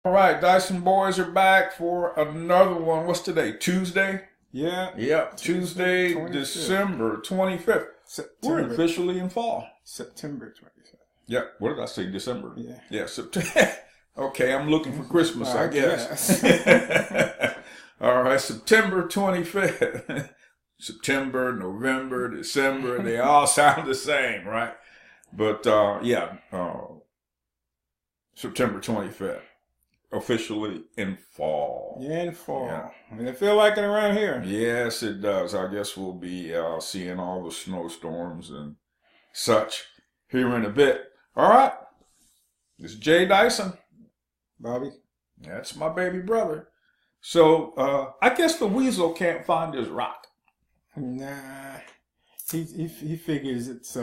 All right, Dyson boys are back for another one. What's today? Tuesday? Yeah. Yep, Tuesday, 25th. December 25th. We're officially in fall. September 25th. Yeah, what did I say? December? Yeah. September. Okay, I'm looking for Christmas, I guess. All right, September 25th. September, November, December, they all sound the same, right? But September 25th. Officially in fall. Yeah, in fall. Yeah. I mean, it feel like it around here. Yes, it does. I guess we'll be seeing all the snowstorms and such here in a bit. All right. This is Jay Dyson. Bobby. That's my baby brother. So I guess the Weasel can't find his rock. Nah. He figures it's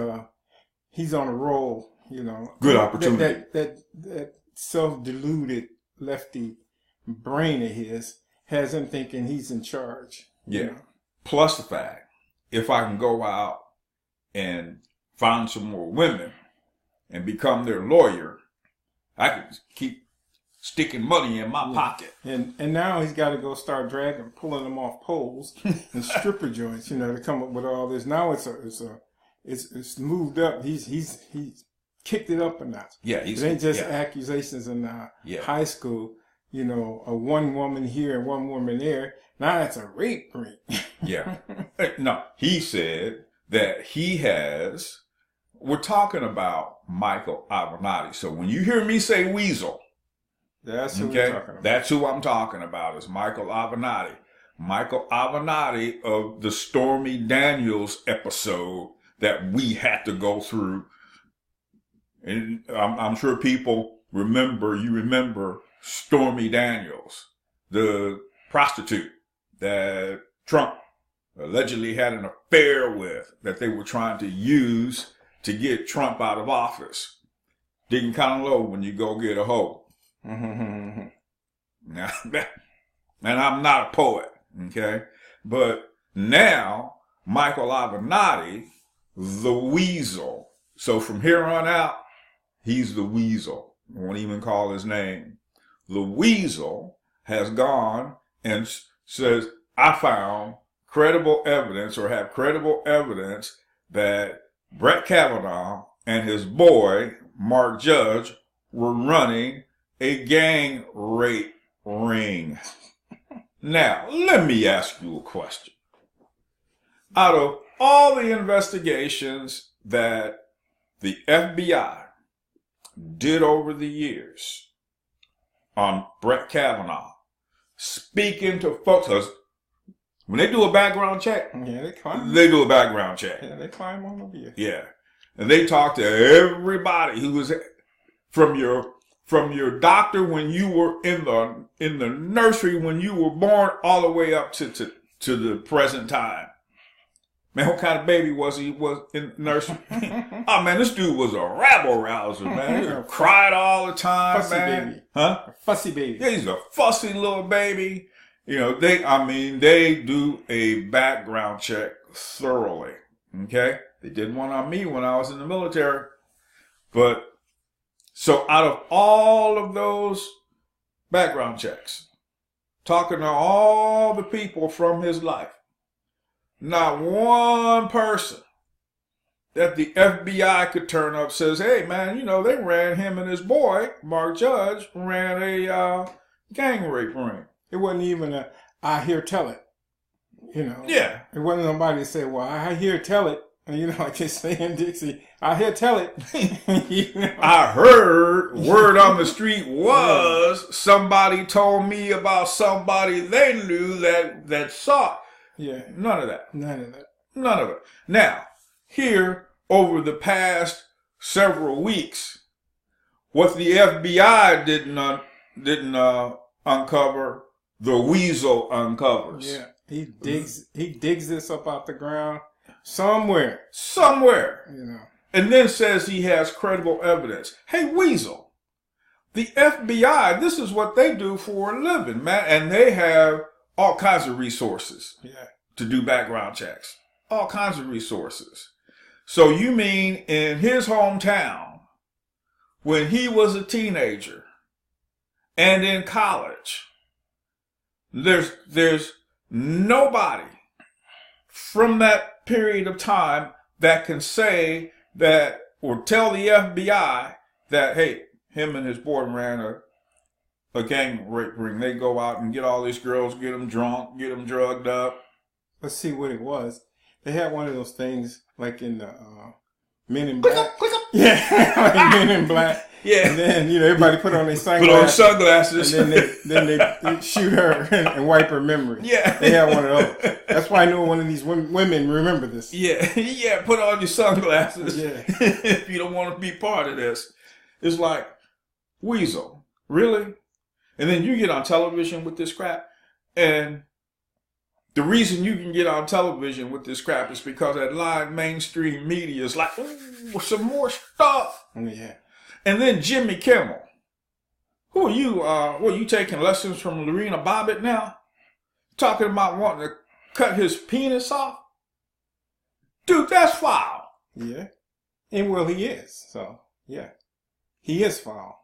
he's on a roll, you know. Good opportunity. That self-deluded lefty brain of his has him thinking he's in charge. Yeah. You know? Plus the fact, if I can go out and find some more women and become their lawyer, I can keep sticking money in my pocket. And now he's got to go start pulling them off poles and stripper joints, you know, to come up with all this. Now it's moved up. He's kicked it up a notch. Yeah, it ain't just accusations in high school. You know, a one woman here and one woman there. Now it's a rape ring. Yeah. No, he said that he has. We're talking about Michael Avenatti. So when you hear me say Weasel, that's who we're talking about. That's who I'm talking about. Is Michael Avenatti. Michael Avenatti of the Stormy Daniels episode that we had to go through. And I'm sure people remember, you remember Stormy Daniels, the prostitute that Trump allegedly had an affair with, that they were trying to use to get Trump out of office. Digging kind of low when you go get a hoe. Now, and I'm not a poet, okay? But now, Michael Avenatti, the Weasel. So from here on out, he's the Weasel. I won't even call his name. The Weasel has gone and says, I found credible evidence or have credible evidence that Brett Kavanaugh and his boy, Mark Judge, were running a gang rape ring. Now, let me ask you a question. Out of all the investigations that the FBI did over the years on Brett Kavanaugh, speaking to folks, when they do a background check, they do a background check. Yeah, they climb all over you. Yeah. And they talk to everybody who was from your doctor when you were in the nursery when you were born all the way up to the present time. Man, what kind of baby was he in nursery? Oh man, this dude was a rabble rouser, man. He cried all the time, fussy man. Baby. Huh? A fussy baby. Yeah, he's a fussy little baby. You know, they do a background check thoroughly. Okay? They did one on me when I was in the military. But so out of all of those background checks, talking to all the people from his life, not one person that the FBI could turn up says, hey, man, you know, they ran him and his boy, Mark Judge, ran a gang rape ring. It wasn't even I hear tell it. You know. Yeah. It wasn't nobody that said, well, I hear tell it. And, you know, like they say in Dixie, I hear tell it. You know? I heard word on the street was somebody told me about somebody they knew that saw it. Yeah. None of that. None of that. None of it. Now, here, over the past several weeks, what the FBI didn't uncover, the Weasel uncovers. Yeah. He digs this up out the ground somewhere. You know. And then says he has credible evidence. Hey, Weasel, the FBI, this is what they do for a living, man. And they have all kinds of resources to do background checks. All kinds of resources. So you mean in his hometown, when he was a teenager, and in college. There's nobody from that period of time that can say that or tell the FBI that, hey, him and his boy ran a gang rape ring. They go out and get all these girls, get them drunk, get them drugged up. Let's see what it was. They had one of those things like in the Men in Black. Click up. Yeah, like Men in Black. Yeah. And then, everybody put on their sunglasses. Put on sunglasses. And then they shoot her and wipe her memory. Yeah. They had one of those. That's why I know one of these women remember this. Yeah. Yeah. Put on your sunglasses. Yeah. If you don't want to be part of this. It's like, Weasel, really? And then you get on television with this crap. And the reason you can get on television with this crap is because that live mainstream media is like, ooh, some more stuff. Yeah. And then Jimmy Kimmel. Who are you? What, you taking lessons from Lorena Bobbitt now? Talking about wanting to cut his penis off? Dude, that's foul. Yeah. And well, he is. So, yeah. He is foul.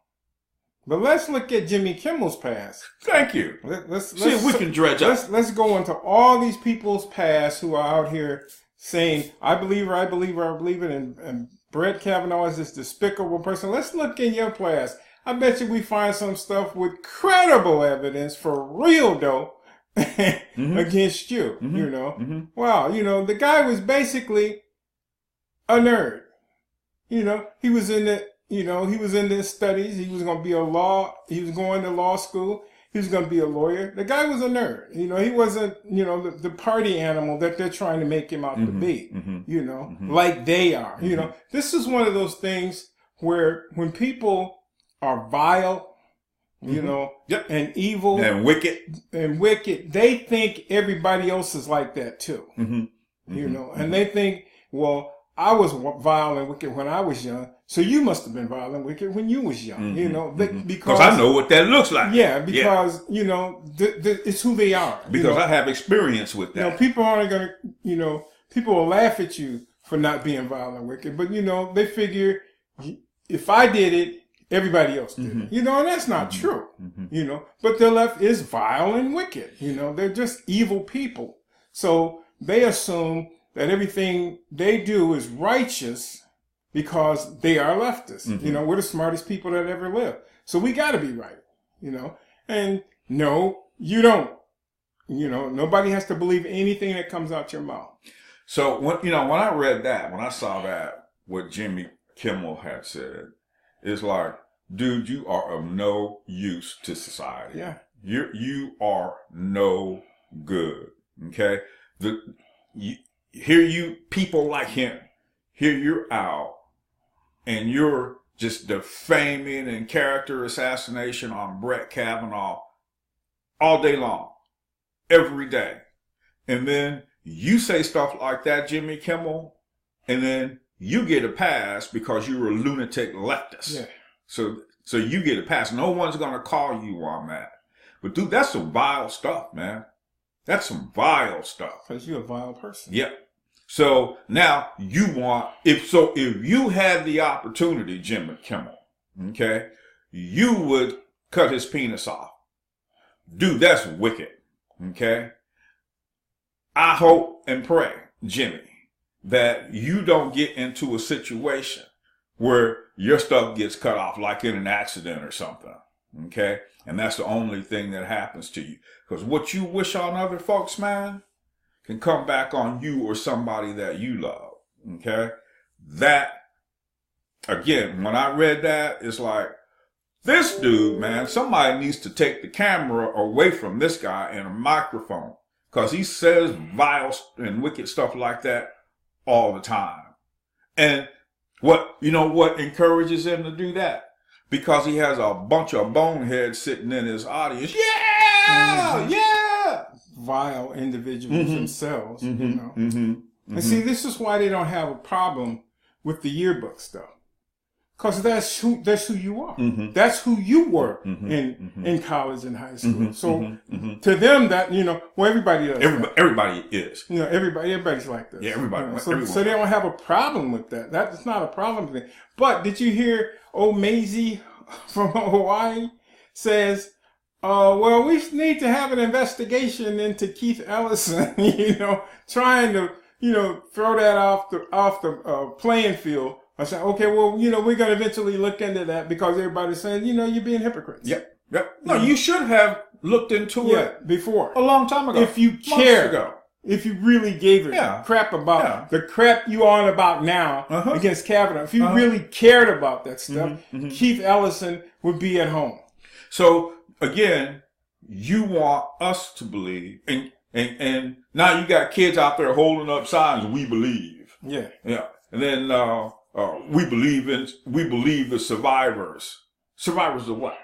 But let's look at Jimmy Kimmel's past. Thank you. Let's see if we can dredge up. Let's go into all these people's past who are out here saying, I believe her, I believe her, I believe it, and Brett Kavanaugh is this despicable person. Let's look in your past. I bet you we find some stuff with credible evidence for real though against you. Wow, the guy was basically a nerd. He was in the he was in his studies. He was going to be he was going to law school. He was going to be a lawyer. The guy was a nerd. He wasn't, the party animal that they're trying to make him out to be, like they are. This is one of those things where when people are vile, and evil and wicked, they think everybody else is like that too. And they think, well, I was vile and wicked when I was young, so you must have been vile and wicked when you was young, because I know what that looks like. Yeah, because, it's who they are. Because I have experience with that. People aren't going to, people will laugh at you for not being vile and wicked, but, they figure if I did it, everybody else did it. And that's not true, but the left is vile and wicked. They're just evil people. So they assume that everything they do is righteous because they are leftists. We're the smartest people that ever lived. So we got to be right, And no, you don't. Nobody has to believe anything that comes out your mouth. So, when I read that, when I saw that, what Jimmy Kimmel had said, it's like, dude, you are of no use to society. Yeah. You are no good. Okay? Here you people like him, here you're out and you're just defaming and character assassination on Brett Kavanaugh all day long, every day. And then you say stuff like that, Jimmy Kimmel, and then you get a pass because you're a lunatic leftist. Yeah. So you get a pass. No one's going to call you on that. But dude, that's some vile stuff, man. That's some vile stuff. Because you're a vile person. Yep. So now you want, if you had the opportunity, Jimmy Kimmel, okay, you would cut his penis off. Dude, that's wicked. Okay. I hope and pray, Jimmy, that you don't get into a situation where your stuff gets cut off, like in an accident or something. Okay. And that's the only thing that happens to you. Because what you wish on other folks, man, can come back on you or somebody that you love. Okay. That, again, when I read that, it's like, this dude, man, somebody needs to take the camera away from this guy and a microphone. Because he says vile and wicked stuff like that all the time. And what encourages him to do that? Because he has a bunch of boneheads sitting in his audience. Yeah! Yeah! Vile individuals themselves, And see, this is why they don't have a problem with the yearbook stuff. Because that's who you are. That's who you were in college and high school. So to them, that well, everybody does. Everybody is. Everybody's like this. Yeah, everybody. So they don't have a problem with that. That's not a problem thing. But did you hear old Maisie from Hawaii says, well, we need to have an investigation into Keith Ellison, trying to, throw that off the playing field. I said, okay, well, we're going to eventually look into that because everybody's saying, you're being hypocrites. Yep. No, you should have looked into it before. A long time ago. If you care. If you really gave a crap about the crap you on about now against Kavanaugh, if you really cared about that stuff, Keith Ellison would be at home. So again, you want us to believe, and now you got kids out there holding up signs. We believe, yeah, and then we believe the survivors. Survivors of what?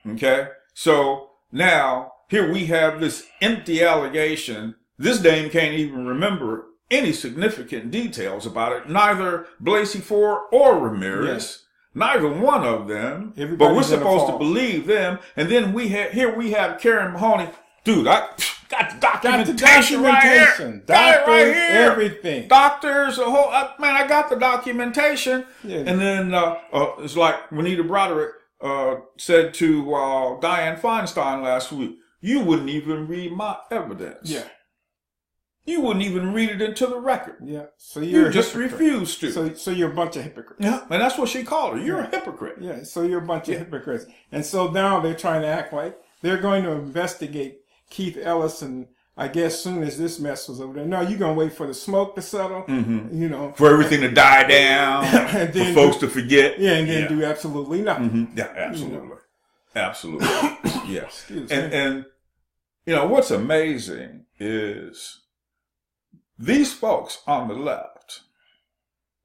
Okay, so now here we have this empty allegation. This dame can't even remember any significant details about it. Neither Blasey Ford or Ramirez. Yeah. Neither one of them. But we're supposed to believe them. And then we have Karen Mahoney. Dude, I got the documentation right here. Doctors, everything. Doctors, I got the documentation. Yeah. And then it's like Juanita Broderick said to Dianne Feinstein last week, you wouldn't even read my evidence. Yeah. You wouldn't even read it into the record. Yeah. So you just refused to. So you're a bunch of hypocrites. Yeah. And that's what she called her. You're a hypocrite. Yeah. So you're a bunch of hypocrites. And so now they're trying to act like they're going to investigate Keith Ellison, I guess, soon as this mess was over there. No, you're going to wait for the smoke to settle, for everything to die down, and then for folks to forget. Yeah. And then do absolutely nothing. Yeah. Absolutely. Absolutely. Yes. And what's amazing is these folks on the left,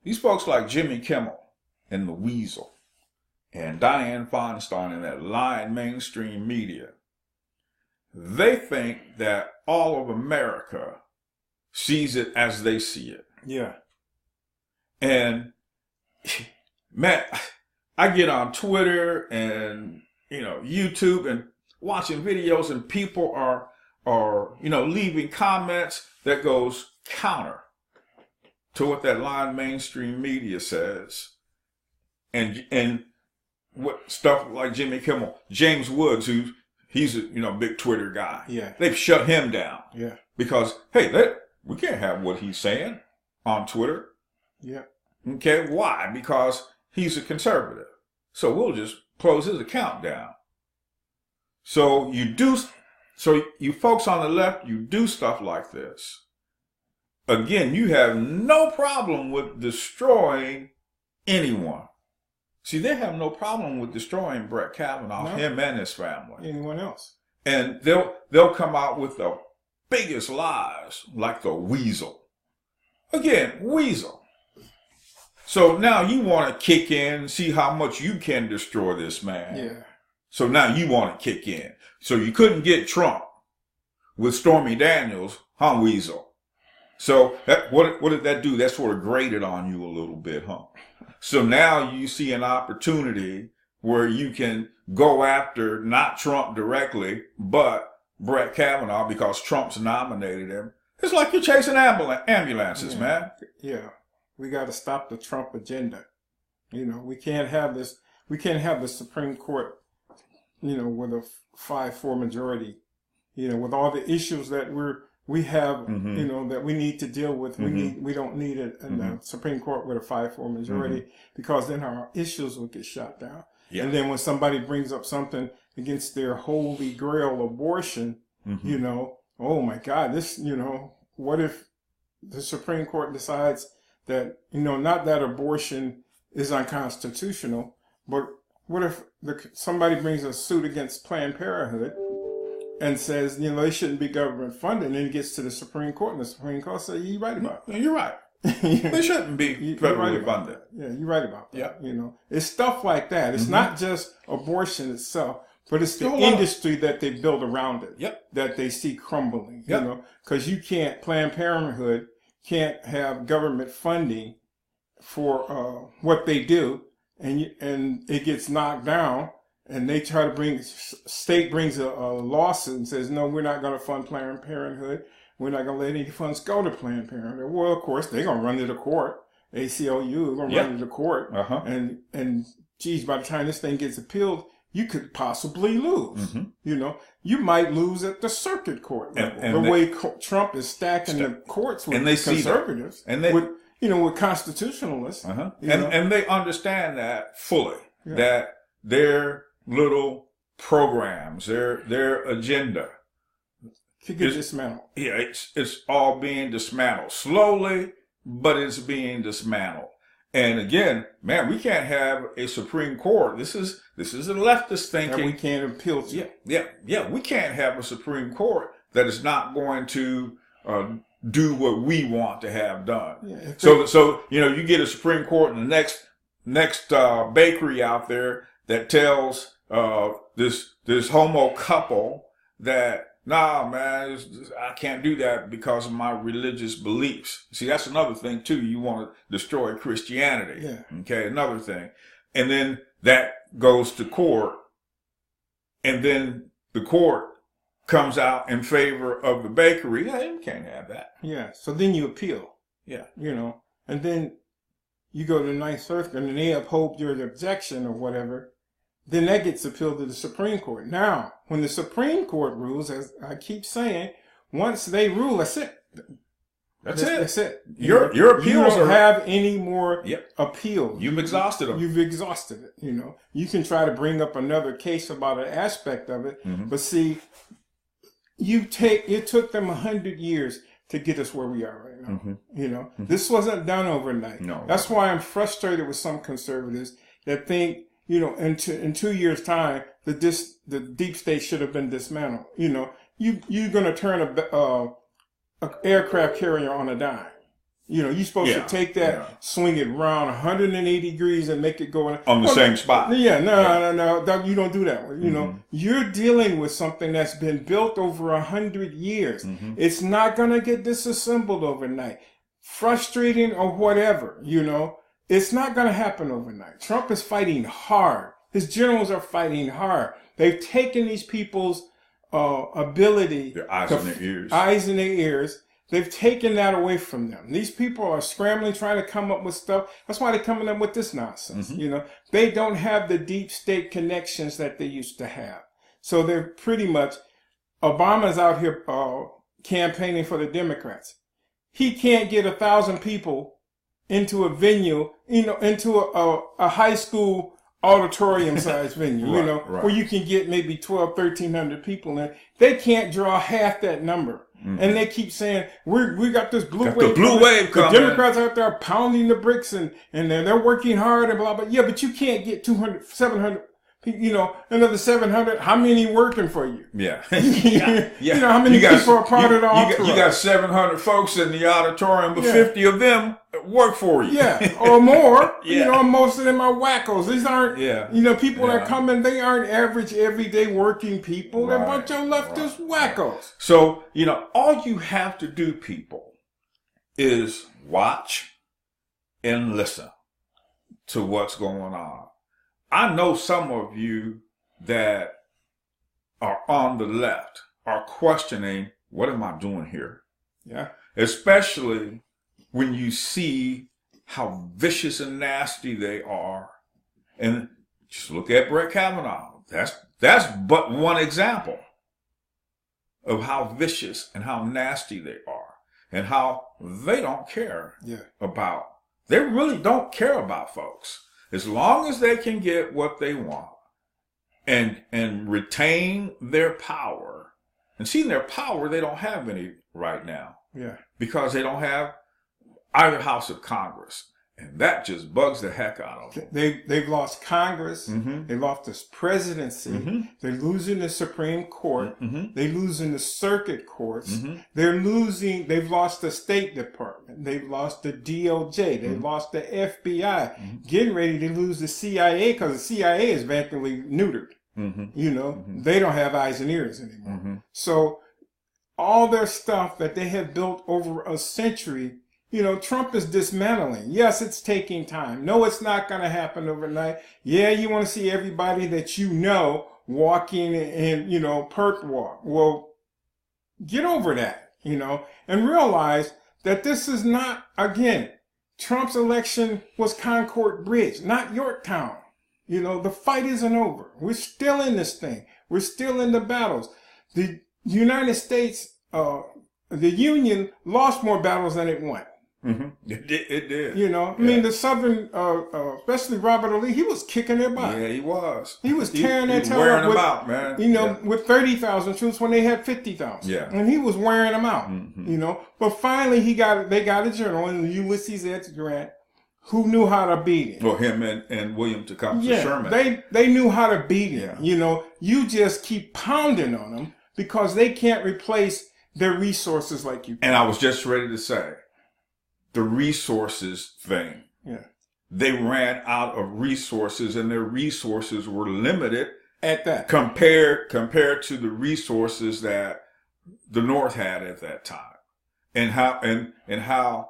these folks like Jimmy Kimmel and the Weasel and Dianne Feinstein and that lying mainstream media, they think that all of America sees it as they see it. Yeah. And, man, I get on Twitter and, YouTube and watching videos, and people are leaving comments that goes counter to what that lying mainstream media says. And what stuff like Jimmy Kimmel, James Woods, he's a big Twitter guy. Yeah. They've shut him down. Yeah. Because, hey, we can't have what he's saying on Twitter. Yeah. Okay, why? Because he's a conservative. So we'll just close his account down. So you folks on the left, you do stuff like this. Again, you have no problem with destroying anyone. See, they have no problem with destroying Brett Kavanaugh, him and his family. Anyone else. And they'll come out with the biggest lies, like the Weasel. Again, Weasel. So now you want to kick in and see how much you can destroy this man. Yeah. So now you want to kick in. So you couldn't get Trump with Stormy Daniels, huh, Weasel? So what did that do? That sort of grated on you a little bit, huh? So now you see an opportunity where you can go after not Trump directly, but Brett Kavanaugh because Trump's nominated him. It's like you're chasing ambulances, man. Yeah. We got to stop the Trump agenda. We can't have this. We can't have the Supreme Court, with a 5-4 majority, with all the issues that we have, that we need to deal with. We don't need it in the Supreme Court with a 5-4 majority because then our issues will get shot down. Yeah. And then when somebody brings up something against their holy grail abortion, oh my God, this, what if the Supreme Court decides that, not that abortion is unconstitutional, but what if somebody brings a suit against Planned Parenthood and says, they shouldn't be government funded, and then it gets to the Supreme Court, and the Supreme Court says, you're right about that. You're right. They shouldn't be federally funded. Yeah, you're right about that. Yeah. It's stuff like that. It's not just abortion itself, but it's the industry that they build around it. Yep. That they see crumbling. Because you can't, Planned Parenthood can't have government funding for what they do, and it gets knocked down, and they try to state brings a lawsuit and says, no, we're not going to fund Planned Parenthood. We're not going to let any funds go to Planned Parenthood. Well, of course, they're going to run to the court. ACLU is going to run to the court. And geez, by the time this thing gets appealed, you could possibly lose. Mm-hmm. You know, you might lose at the circuit court level. And the way Trump is stacking the courts with conservatives, with constitutionalists. And they understand that fully, that their little programs, their agenda could get dismantled. Yeah, it's all being dismantled slowly, but it's being dismantled. And again, man, we can't have a Supreme Court. This is a leftist thinking. That we can't appeal to. Yeah. We can't have a Supreme Court that is not going to do what we want to have done. Yeah, so you get a Supreme Court in the next bakery out there that tells this homo couple that, nah, man, I can't do that because of my religious beliefs. See, that's another thing, too. You want to destroy Christianity. Yeah. Okay, another thing. And then that goes to court, and then the court comes out in favor of the bakery. Yeah, you can't have that. Yeah, so then you appeal. Yeah. And then you go to the Ninth Circuit, and they uphold your objection or whatever. Then that gets appealed to the Supreme Court. Now, when the Supreme Court rules, as I keep saying, once they rule, that's it. That's it. Your appeals you don't have any more appeals. You've exhausted them. You've exhausted it. You can try to bring up another case about an aspect of it, but see, it took them 100 years to get us where we are right now. This wasn't done overnight. No. That's why I'm frustrated with some conservatives that think, in 2 years' time, the deep state should have been dismantled. You're going to turn a aircraft carrier on a dime. You're supposed to take that, swing it around 180 degrees and make it go on the same spot. Yeah, no, you don't do that. You're dealing with something that's been built over 100 years. It's not going to get disassembled overnight. Frustrating or whatever, it's not going to happen overnight. Trump is fighting hard. His generals are fighting hard. They've taken these people's ability. Their eyes in their ears. Eyes in their ears. They've taken that away from them. These people are scrambling, trying to come up with stuff. That's why they're coming up with this nonsense. They don't have the deep state connections that they used to have. So they're pretty much, Obama's out here campaigning for the Democrats. He can't get 1,000 people into a venue, into a high school auditorium-sized venue, where you can get maybe 1,300 people in. They can't draw half that number. And they keep saying, we got this blue wave coming. The Democrats out there pounding the bricks and they're working hard and blah, blah. Yeah, but you can't get 200, 700, another 700. How many working for you? Yeah. How many people are part of the entourage? You got 700 folks in the auditorium, but 50 of them work for you. Yeah, or more. Most of them are wackos. These aren't, people that come in, they aren't average, everyday working people. They're a bunch of leftist wackos. So, all you have to do, people, is watch and listen to what's going on. I know some of you that are on the left are questioning, what am I doing here? Yeah. Especially when you see how vicious and nasty they are. And just look at Brett Kavanaugh. That's but one example of how vicious and how nasty they are and how they don't care about. They really don't care about folks. As long as they can get what they want and retain their power. And seeing their power, they don't have any right now. Yeah. Because they don't have either house of Congress. And that just bugs the heck out of them. They've lost Congress. They've lost the presidency. They're losing the Supreme Court. They're losing the circuit courts. They've lost the State Department. They've lost the DOJ. They've lost the FBI. Getting ready to lose the CIA because the CIA is vacantly neutered. They don't have eyes and ears anymore. So all their stuff that they have built over a century, Trump is dismantling. Yes, it's taking time. No, it's not going to happen overnight. Yeah, you want to see everybody that walking and, perk walk. Well, get over that, and realize that this is not, again, Trump's election was Concord Bridge, not Yorktown. You know, the fight isn't over. We're still in this thing. We're still in the battles. The United States, the Union lost more battles than it won. Mm-hmm. It did. You know, I mean, the Southern, especially Robert E. Lee, he was kicking their butt. Yeah, he was. He was tearing their tail wearing up with, them out, man. You know, with 30,000 troops when they had 50,000. Yeah. And he was wearing them out. Mm-hmm. You know, but finally they got a general, and Ulysses S. Grant, who knew how to beat him. Well, him and William Tecumseh Sherman. They knew how to beat him. Yeah. You know, you just keep pounding on them because they can't replace their resources like you can. And I was just ready to say, the resources thing. Yeah. They ran out of resources, and their resources were limited At that. compared to the resources that the North had at that time, and how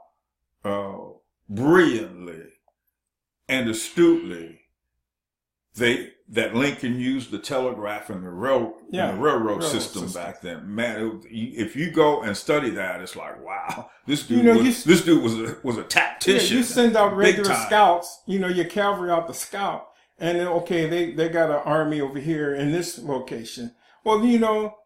brilliantly and astutely that Lincoln used the telegraph and the railroad system back then. Man, if you go and study that, it's like, wow, this dude was a tactician. Yeah, you send out regular scouts, you know, your cavalry out the scout, and then, okay, they got an army over here in this location. Well, you know,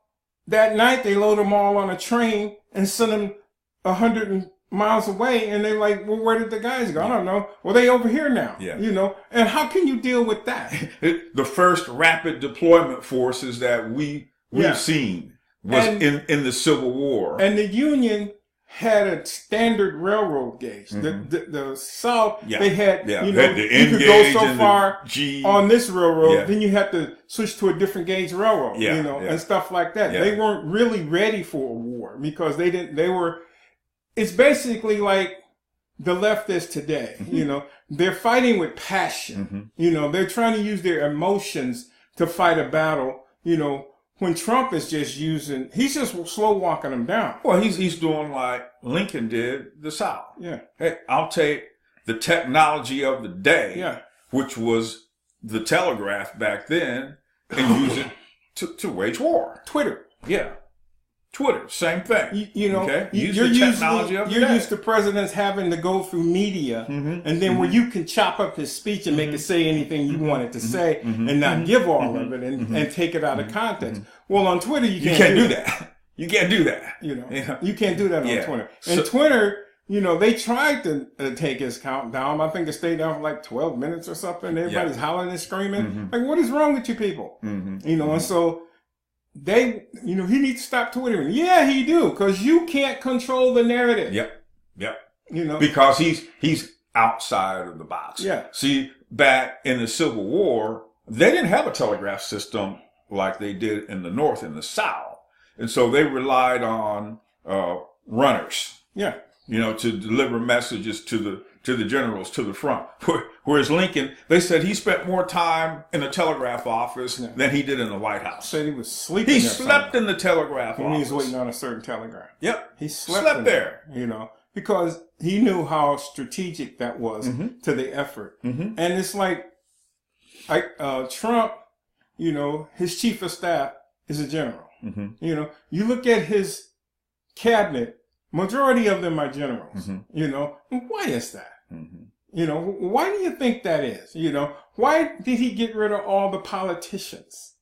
that night they load them all on a train and send them 100 miles away, and they're like, well, where did the guys go? I don't know. Well, they over here now. Yeah. You know, and how can you deal with that? The first rapid deployment forces that we've seen was in the Civil War. And the Union had a standard railroad gauge. Mm-hmm. The South, they had, you know, you could go so far on this railroad, then you have to switch to a different gauge railroad, you know, and stuff like that. Yeah. They weren't really ready for a war because it's basically like the left is today, you know. They're fighting with passion. You know, they're trying to use their emotions to fight a battle, you know, when Trump is he's just slow walking them down. Well, he's doing like Lincoln did the South. Yeah. Hey, I'll take the technology of the day, which was the telegraph back then, and use it to wage war. Twitter. Yeah. Twitter, same thing. You know, you're used to presidents having to go through media, and then where you can chop up his speech and make it say anything you want it to say, and not give all of it and take it out of context. Well, on Twitter, you can't do that. You can't do that. You know, you can't do that on Twitter. And Twitter, you know, they tried to take his count down. I think it stayed down for like 12 minutes or something. Everybody's hollering and screaming. Like, what is wrong with you people? You know, and so he needs to stop twittering. Yeah, he do, because you can't control the narrative. Yep. You know, because he's outside of the box. Yeah. See, back in the Civil War, they didn't have a telegraph system like they did in the North and the South, and so they relied on runners. Yeah. You know, to deliver messages to the generals to the front. Whereas Lincoln, they said he spent more time in the telegraph office than he did in the White House. Said he was sleeping. He slept in the telegraph office. When he was waiting on a certain telegram. Yep. He slept there. You know, because he knew how strategic that was to the effort. And it's like Trump, you know, his chief of staff is a general. You know, you look at his cabinet, majority of them are generals. You know, why is that? You know, why do you think that is? You know, why did he get rid of all the politicians?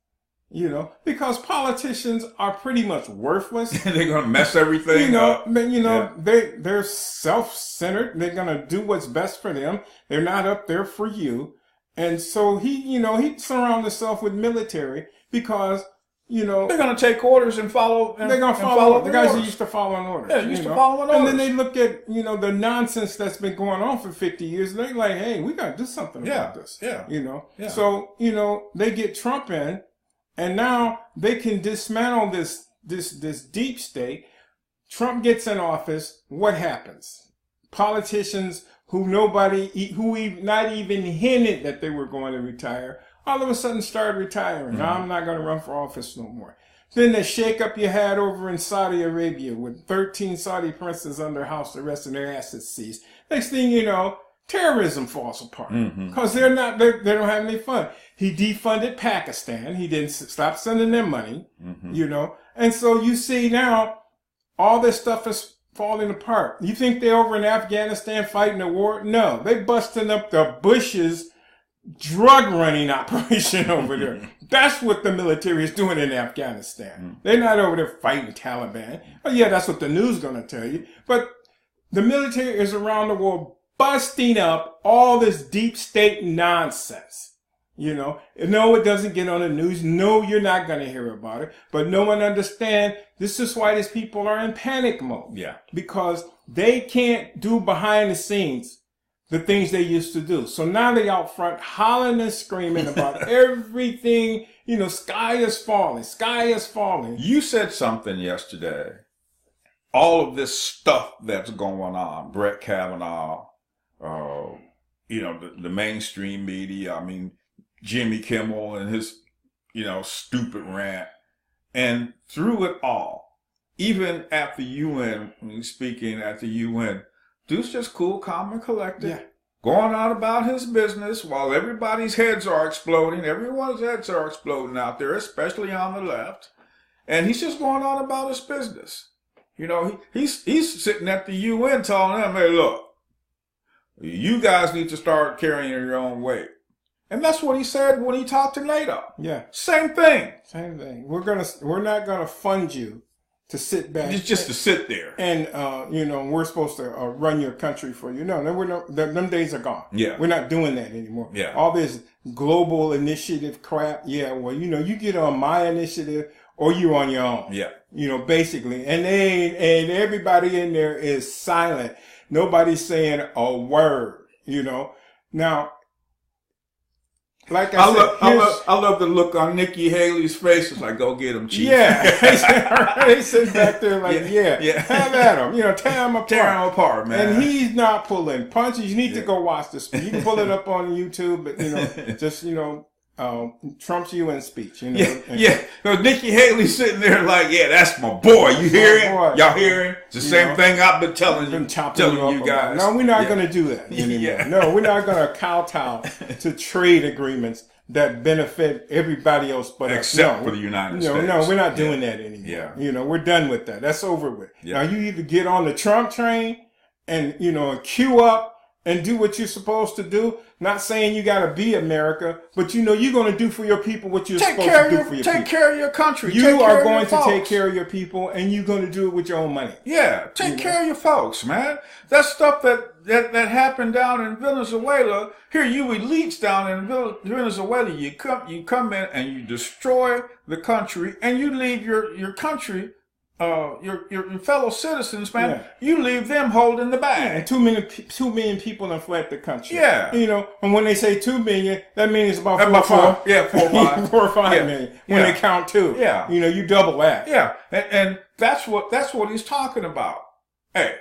You know, because politicians are pretty much worthless. They're going to mess everything up. They're self-centered. They're going to do what's best for them. They're not up there for you. And so he surrounds himself with military because, you know, they're going to take orders and follow. They're going to follow the guys who used to follow an order. Yeah, used to follow an order. And then they look at, you know, the nonsense that's been going on for 50 years. And they're like, hey, we got to do something about this. Yeah. You know. Yeah. So, you know, they get Trump in, and now they can dismantle this deep state. Trump gets in office. What happens? Politicians who not even hinted that they were going to retire, all of a sudden started retiring. Now I'm not going to run for office no more. Then the shakeup you had over in Saudi Arabia with 13 Saudi princes under house arrest and their assets seized. Next thing you know, terrorism falls apart because they don't have any fun. He defunded Pakistan. He didn't stop sending them money, you know. And so you see now all this stuff is falling apart. You think they're over in Afghanistan fighting a war? No, they busting up the Bush's drug running operation over there. That's what the military is doing in Afghanistan. They're not over there fighting Taliban. Oh yeah, that's what the news is going to tell you. But the military is around the world busting up all this deep state nonsense. You know, no, it doesn't get on the news. No, you're not going to hear about it. But no one understands. This is why these people are in panic mode. Yeah. Because they can't do behind the scenes the things they used to do. So now they out front hollering and screaming about everything. You know, sky is falling. Sky is falling. You said something yesterday. All of this stuff that's going on, Brett Kavanaugh, you know, the mainstream media, I mean, Jimmy Kimmel and his, you know, stupid rant. And through it all, even at the UN, when he's speaking at the UN, dude's just cool, calm, and collected. Yeah. Going on about his business while everybody's heads are exploding. Everyone's heads are exploding out there, especially on the left. And he's just going on about his business. You know, he's sitting at the UN telling them, hey, look, you guys need to start carrying your own weight. And that's what he said when he talked to NATO. Yeah. Same thing. Same thing. We're not gonna fund you to sit back. Just to sit there. And you know, we're supposed to run your country for you. No, them days are gone. Yeah. We're not doing that anymore. Yeah. All this global initiative crap. Yeah. Well, you know, you get on my initiative or you on your own. Yeah. You know, basically, and everybody in there is silent. Nobody's saying a word. You know. Now, like I love the look on Nikki Haley's face. It's like, go get him, Chief. Yeah. They sit back there like, yeah, have at him. You know, tear him apart. Tear him apart, man. And he's not pulling punches. You need to go watch this. You can pull it up on YouTube, but, you know, just, you know, Trump's UN speech. You know? Yeah. So Nikki Haley sitting there like, yeah, that's my boy. You hear it? Y'all hear it? It's the same thing I've been telling you guys. No, we're not going to do that anymore. No, we're not going to kowtow to trade agreements that benefit everybody else but us. Except for the United States. No, we're not doing that anymore. Yeah. You know, we're done with that. That's over with. Yeah. Now, you either get on the Trump train and, you know, and queue up and do what you're supposed to do. Not saying you got to be America, but you know you're going to do for your people what you're supposed to do for your people. Take care of your country. You are going to take care of your people, and you're going to do it with your own money. Yeah, take care of your folks, man. That stuff that happened down in Venezuela. Here, you elites down in Venezuela, you come in and you destroy the country, and you leave your country. Your fellow citizens, man, you leave them holding the bag. Yeah, and 2 million people have fled the country. Yeah. You know, and when they say 2 million, that means it's about 4 or 5 million when they count two. Yeah. You know, you double that. Yeah. And that's what he's talking about. Hey,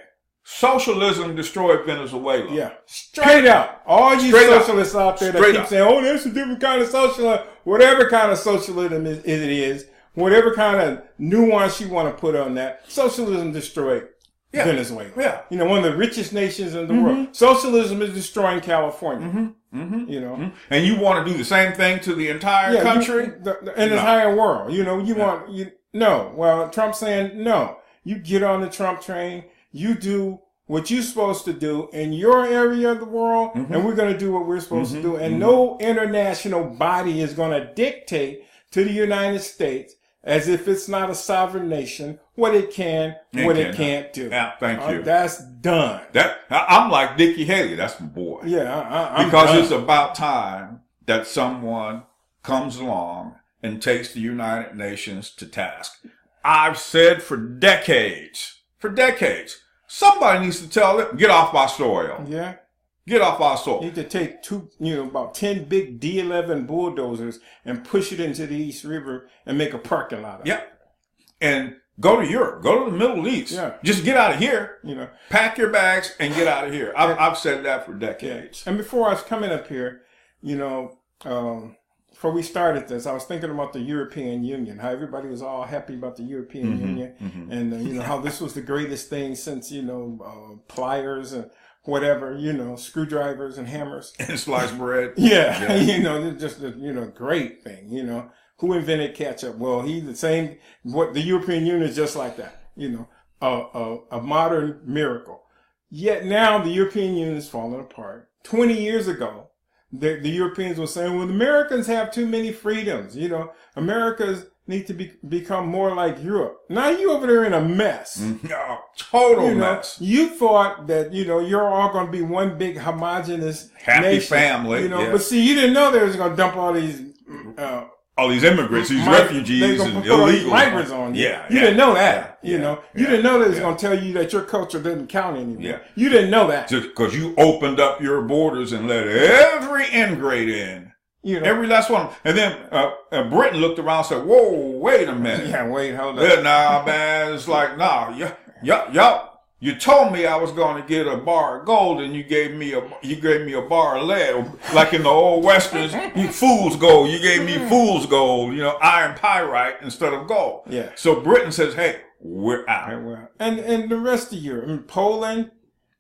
socialism destroyed Venezuela. Yeah. Straight up. All you socialists out there that keep saying, oh, there's a different kind of socialism. Whatever kind of socialism it is. Whatever kind of nuance you want to put on that, socialism destroyed Venezuela. Yeah. You know, one of the richest nations in the world. Socialism is destroying California. You know. And you want to do the same thing to the entire country? The entire world. You know, Well, Trump's saying, no. You get on the Trump train. You do what you're supposed to do in your area of the world. And we're going to do what we're supposed to do. And no international body is going to dictate to the United States, as if it's not a sovereign nation, what it can, what it can't do. Yeah, thank you. That's done. I'm like Nikki Haley. That's my boy. Yeah, because done. It's about time that someone comes along and takes the United Nations to task. I've said for decades, somebody needs to tell them, get off my soil. Yeah. Get off our soil. You need to take about 10 big D11 bulldozers and push it into the East River and make a parking lot of it. Yeah. And go to Europe. Go to the Middle East. Yeah. Just get out of here. You know. Pack your bags and get out of here. I've said that for decades. And before I was coming up here, you know, before we started this, I was thinking about the European Union, how everybody was all happy about the European Union and, you know, how this was the greatest thing since, you know, pliers and whatever, you know, screwdrivers and hammers. And sliced bread. Yeah. You know, just a, you know, great thing, you know. Who invented ketchup? Well, he's the same, the European Union is just like that, you know, a modern miracle. Yet now the European Union is falling apart. 20 years ago, the Europeans were saying, well, the Americans have too many freedoms. You know, Americans need to become more like Europe. Now you over there in a mess. No, total mess. You thought that, you know, you're all going to be one big homogenous happy nation, family. You know, but see, you didn't know they was going to dump all these immigrants, these refugees and illegals. Migrants on you. Yeah, you didn't know that. Yeah, you know, you didn't know they was going to tell you that your culture didn't count anymore. Yeah. You didn't know that. Just because you opened up your borders and let every ingrate in. You know, every last one. And then Britain looked around and said, whoa, wait a minute. Yeah, wait, hold on. Nah, man, it's like, nah, y'all. You told me I was going to get a bar of gold, and you gave me a bar of lead, like in the old westerns. Fool's gold. You gave me fool's gold. You know, iron pyrite instead of gold. Yeah. So Britain says, "Hey, we're out." And the rest of Europe, and Poland,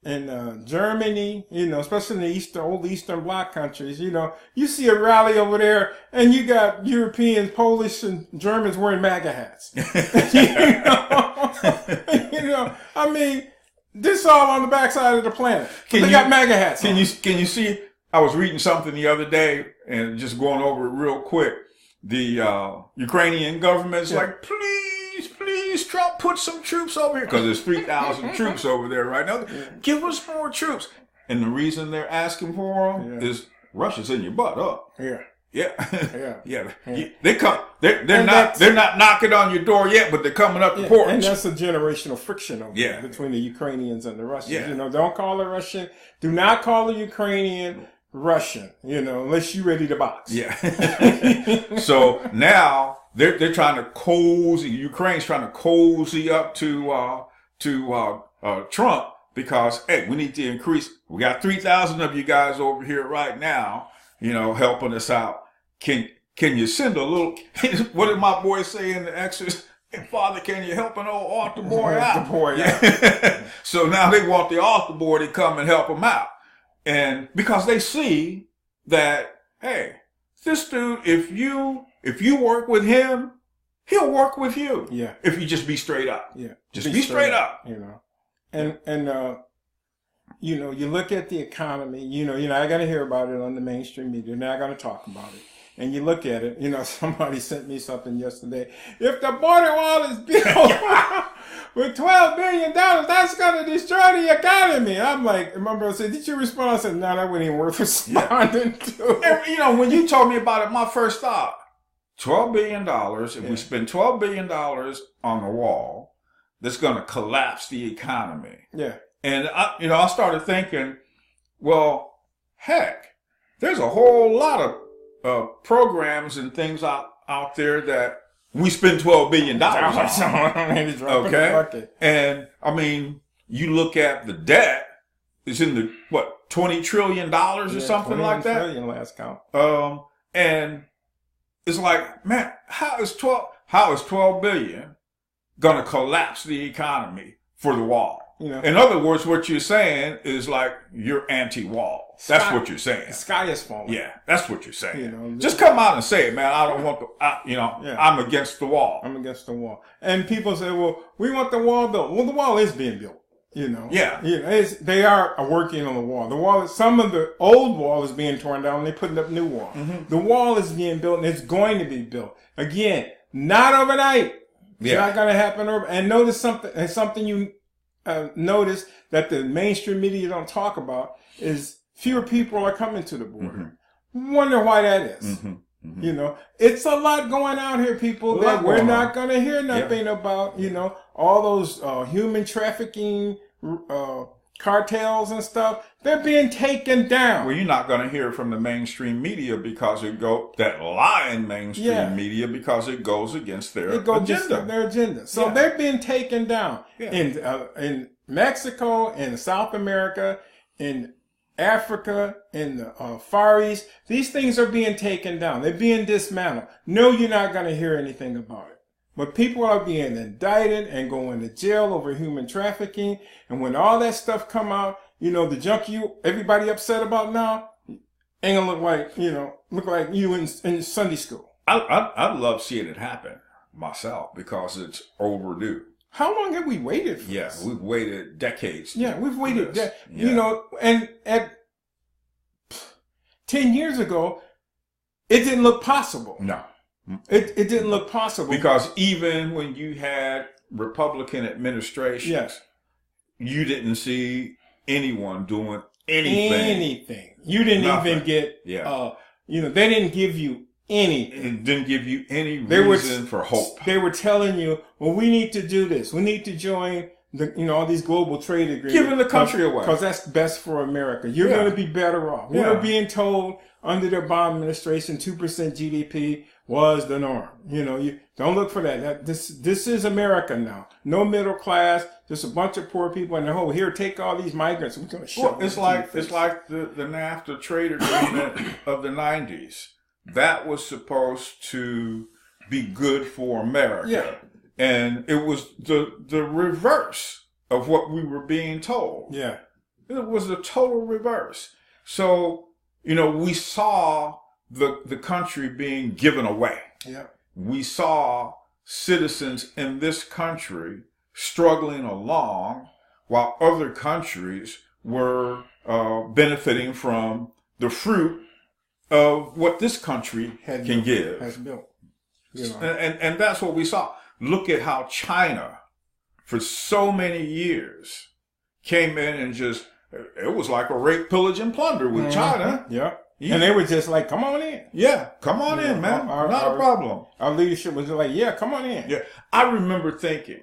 and Germany, you know, especially in the old Eastern Bloc countries, you know, you see a rally over there, and you got Europeans, Polish, and Germans wearing MAGA hats. You know, I mean, this all on the backside of the planet. They got MAGA hats. Can you see? I was reading something the other day, and just going over it real quick. The Ukrainian government's like, please, Trump, put some troops over here, because there's 3,000 troops over there right now. Give us more troops. And the reason they're asking for them is Russia's in your butt up. Yeah. They come. They're not knocking on your door yet, but they're coming up the porch. And that's a generational friction over there between the Ukrainians and the Russians. Yeah. You know, don't call a Russian. Do not call a Ukrainian Russian. You know, unless you're ready to box. Yeah. So now they're trying to cozy. Ukraine's trying to cozy up to Trump, because hey, we need to increase. We got 3,000 of you guys over here right now, you know, helping us out. Can you send a little? What did my boy say in the Exorcist? Hey, Father, can you help an old altar boy out? So now they want the altar boy to come and help them out, and because they see that, hey, this dude, if you work with him, he'll work with you. Yeah. If you just be straight up. Yeah. Just be straight up. You know, and you know, you look at the economy. You know, you're not going to hear about it on the mainstream media. You're not going to talk about it. And you look at it, you know, somebody sent me something yesterday. If the border wall is built with $12 billion, that's going to destroy the economy. I'm like, remember I said, did you respond? I said, no, that wasn't even worth responding to. And, you know, when you told me about it, my first thought, $12 billion, if we spend $12 billion on the wall, that's going to collapse the economy. Yeah. And, I started thinking, well, heck, there's a whole lot of programs and things out there that we spend $12 billion on. Okay. And I mean, you look at the debt, it's in the, $20 trillion or something like that? Trillion last count. And it's like, man, how is 12 billion gonna collapse the economy for the wall? You know, in other words, what you're saying is like you're anti-wall. That's what you're saying. The sky is falling. Yeah, that's what you're saying. You know, just come out and say it, man. I don't want I'm against the wall. I'm against the wall. And people say, well, we want the wall built. Well, the wall is being built. You know. Yeah. You know, they are working on the wall. The wall, some of the old wall is being torn down and they're putting up new wall. Mm-hmm. The wall is being built and it's going to be built. Again, not overnight. It's not going to happen and notice something, and something you notice that the mainstream media don't talk about is fewer people are coming to the border. Mm-hmm. Wonder why that is. Mm-hmm. Mm-hmm. You know, it's a lot going on here, people, that we're not going to hear nothing about. You know, all those human trafficking cartels and stuff, they're being taken down. Well, you're not going to hear from the mainstream media because that lying mainstream media, because it goes against their agenda. So they're being taken down in Mexico, in South America, in Africa, in the Far East. These things are being taken down. They're being dismantled. No, you're not going to hear anything about it. But people are being indicted and going to jail over human trafficking. And when all that stuff come out, you know, the junk everybody upset about now ain't gonna look like you in Sunday school. I'd love seeing it happen myself because it's overdue. How long have we waited for this? We've waited decades. Yeah, we've waited. You know, and 10 years ago, it didn't look possible. No. It didn't look possible. Because even when you had Republican administrations, yes, you didn't see anyone doing anything. Anything. You didn't even get, they didn't give you anything. It didn't give you any reason for hope. They were telling you, well, we need to do this. We need to join all these global trade agreements. Giving the country away. Because that's best for America. You're going to be better off. We were being told under the Obama administration, 2% GDP was the norm. You don't look for that. This is America now. No middle class, just a bunch of poor people, and here, take all these migrants. We're going to shove it's like the NAFTA trade agreement of the 90s. That was supposed to be good for America. Yeah. And it was the reverse of what we were being told. Yeah. It was the total reverse. So, we saw the country being given away. Yeah. We saw citizens in this country struggling along while other countries were benefiting from the fruit of what this country can give. Has built. And that's what we saw. Look at how China, for so many years, came in and it was like a rape, pillage, and plunder with China. Yeah. And they were just like, come on in. Yeah, come on in, man. Not a problem. Our leadership was like, yeah, come on in. Yeah. I remember thinking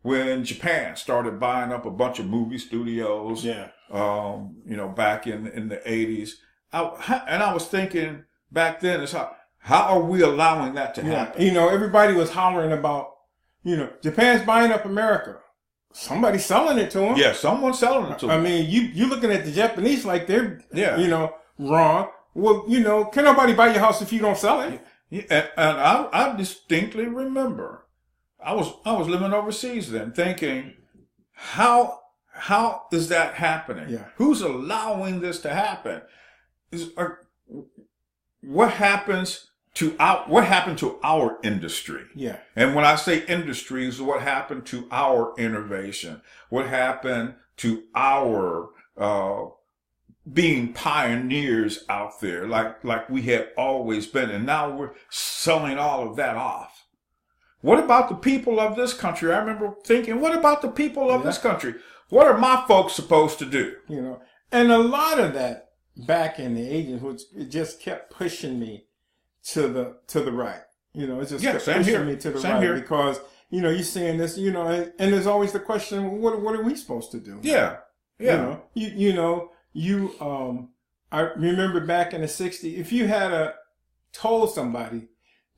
when Japan started buying up a bunch of movie studios, back in the 80s. And I was thinking back then, how are we allowing that to happen? Everybody was hollering about, Japan's buying up America. Somebody's selling it to them. Yeah, someone's selling it to them. I mean, you looking at the Japanese like they're, wrong. Well, can nobody buy your house if you don't sell it? Yeah, and I distinctly remember, I was living overseas then, thinking, how is that happening? Yeah. Who's allowing this to happen? What happened to our industry? Yeah. And when I say industry, is what happened to our innovation? What happened to our being pioneers out there, like we had always been, and now we're selling all of that off. What about the people of this country? I remember thinking, what about the people of this country? What are my folks supposed to do? And a lot of that back in the 80s, which it just kept pushing me to the right. It just kept pushing me to the right because you're seeing this, and there's always the question, what are we supposed to do? Yeah. Yeah. I remember back in the 60s, if you had told somebody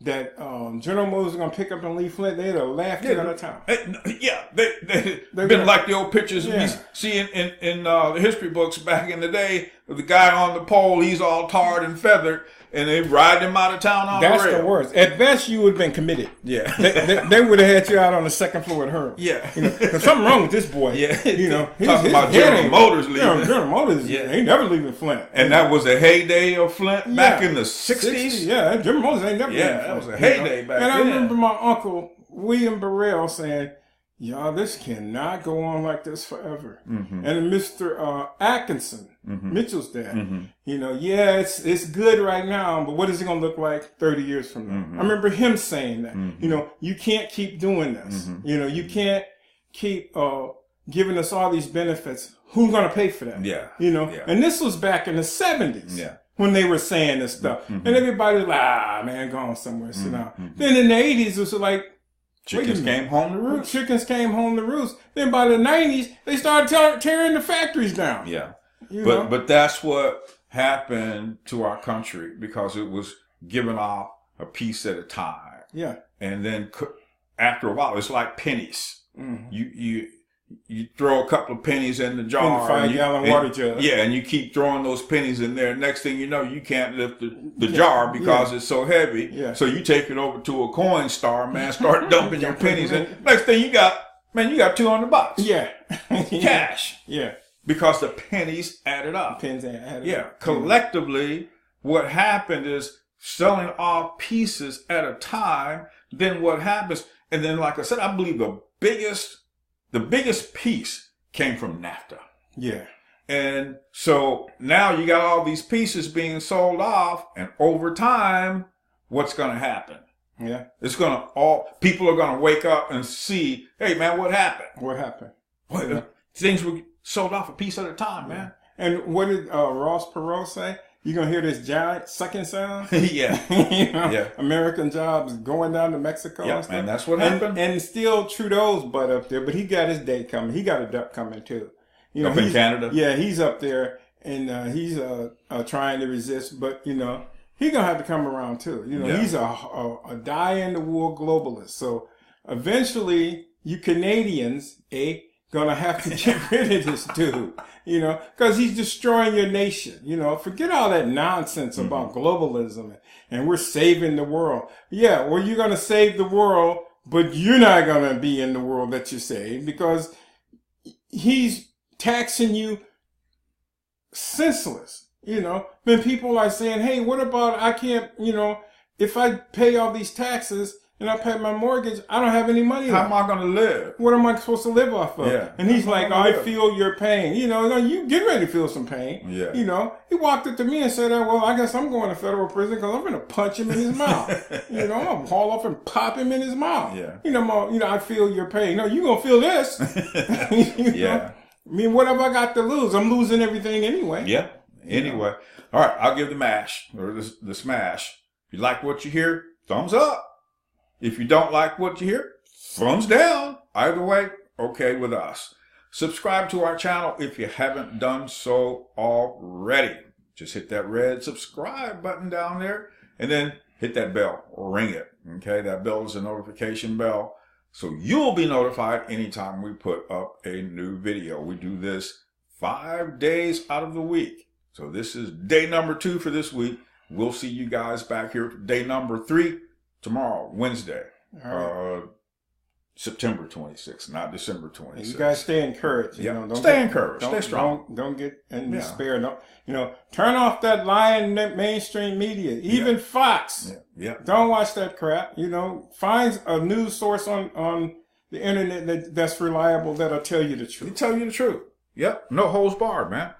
that General Motors was going to pick up and leave Flint, they'd have laughed you out of town. They've been like the old pictures we see in the history books back in the day. The guy on the pole, he's all tarred and feathered, and they ride him out of town on the rail. That's the worst. At best, you would have been committed. Yeah. they would have had you out on the second floor at her. Yeah. There's something wrong with this boy. Yeah. Talking about General Motors leaving. General Motors, ain't never leaving Flint. And that was a heyday of Flint back in the 60s? Yeah, General Motors ain't never leaving Flint. Yeah, that was a heyday back then. And I remember my uncle, William Burrell, saying, y'all, this cannot go on like this forever. Mm-hmm. And Mr. Atkinson, Mitchell's dad, it's good right now, but what is it going to look like 30 years from now? Mm-hmm. I remember him saying that, you can't keep doing this. Mm-hmm. You can't keep giving us all these benefits. Who's going to pay for that? Yeah. And this was back in the 70s. Yeah. When they were saying this stuff. Mm-hmm. And everybody was like, man, go on somewhere, sit down. Mm-hmm. Then in the 80s, it was like, chickens came home to roost. Chickens came home to roost. Then by the 90s, they started tearing the factories down. Yeah. But that's what happened to our country because it was given off a piece at a time. Yeah. And then after a while, it's like pennies. Mm-hmm. You throw a couple of pennies in the jar. In the 5-gallon water jug. Yeah, and you keep throwing those pennies in there. Next thing you know, you can't lift the jar because it's so heavy. Yeah. So you take it over to a coin star, man, start dumping your pennies in. Next thing you got $200. Yeah. Cash. Yeah. Because the pennies added up. Added up. Yeah. Collectively, what happened is selling off pieces at a time. Then what happens? And then, like I said, I believe the biggest piece came from NAFTA. Yeah. And so now you got all these pieces being sold off, and over time, what's going to happen? Yeah. It's going to people are going to wake up and see, hey man, what happened? What happened? Things were sold off a piece at a time, man. And what did Ross Perot say? You're going to hear this giant sucking sound? Yeah. Yeah. American jobs going down to Mexico and stuff. And that's what happened. And still Trudeau's butt up there, but he got his day coming. He got a duck coming too. Up in Canada? Yeah, he's up there, and he's trying to resist, but, he's going to have to come around too. He's a die-in-the-wool globalist. So eventually, you Canadians, going to have to get rid of this dude, because he's destroying your nation. Forget all that nonsense about globalism and we're saving the world. Yeah, well, you're going to save the world, but you're not going to be in the world that you saved because he's taxing you senseless. Then people are saying, hey, what about I can't, if I pay all these taxes and I pay my mortgage, I don't have any money left. How am I going to live? What am I supposed to live off of? Yeah. And he's like, I feel your pain. You get ready to feel some pain. Yeah. He walked up to me and said, well, I guess I'm going to federal prison because I'm going to punch him in his mouth. I'm going to haul off and pop him in his mouth. Yeah. I feel your pain. No, you're going to feel this. Yeah. I mean, what have I got to lose? I'm losing everything anyway. Yeah. Anyway. All right. I'll give the mash or the smash. If you like what you hear, thumbs up. If you don't like what you hear, thumbs down. Either way, okay with us. Subscribe to our channel if you haven't done so already. Just hit that red subscribe button down there and then hit that bell. Ring it. Okay, that bell is a notification bell. So you'll be notified anytime we put up a new video. We do this 5 days out of the week. So this is day number 2 for this week. We'll see you guys back here for day number 3 tomorrow, Wednesday, September 26th, not December 26th. You guys stay encouraged. Stay encouraged. Stay strong. Don't get in despair. Turn off that lying mainstream media. Even Fox. Yeah. Don't watch that crap. Find a news source on the internet that's reliable that'll tell you the truth. Tell you the truth. Yep. No holds barred, man.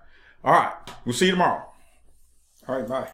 All right. We'll see you tomorrow. All right. Bye.